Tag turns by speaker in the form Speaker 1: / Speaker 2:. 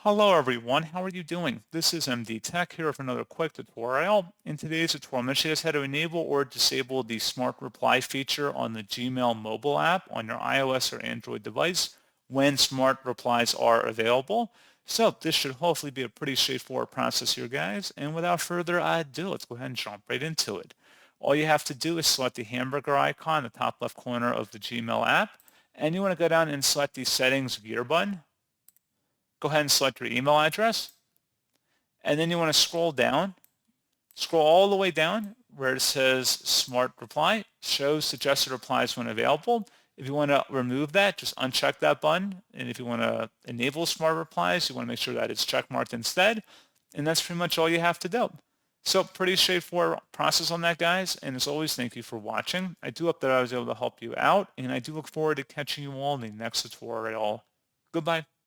Speaker 1: Hello everyone, how are you doing? This is MD Tech here with another quick tutorial. In today's tutorial, I'm going to show you guys how to enable or disable the Smart Reply feature on the Gmail mobile app on your iOS or Android device when Smart Replies are available. So this should hopefully be a pretty straightforward process here, guys. And without further ado, let's go ahead and jump right into it. All you have to do is select the hamburger icon in the top left corner of the Gmail app, and you want to go down and select the Settings Gear button. Go ahead and select your email address, and then you want to scroll all the way down where it says Smart Reply, show suggested replies when available. If you want to remove that, just uncheck that button. And if you want to enable Smart Replies, you want to make sure that it's checkmarked instead. And that's pretty much all you have to do. So pretty straightforward process on that, guys. And as always, thank you for watching. I do hope that I was able to help you out, and I do look forward to catching you all in the next tutorial. Goodbye.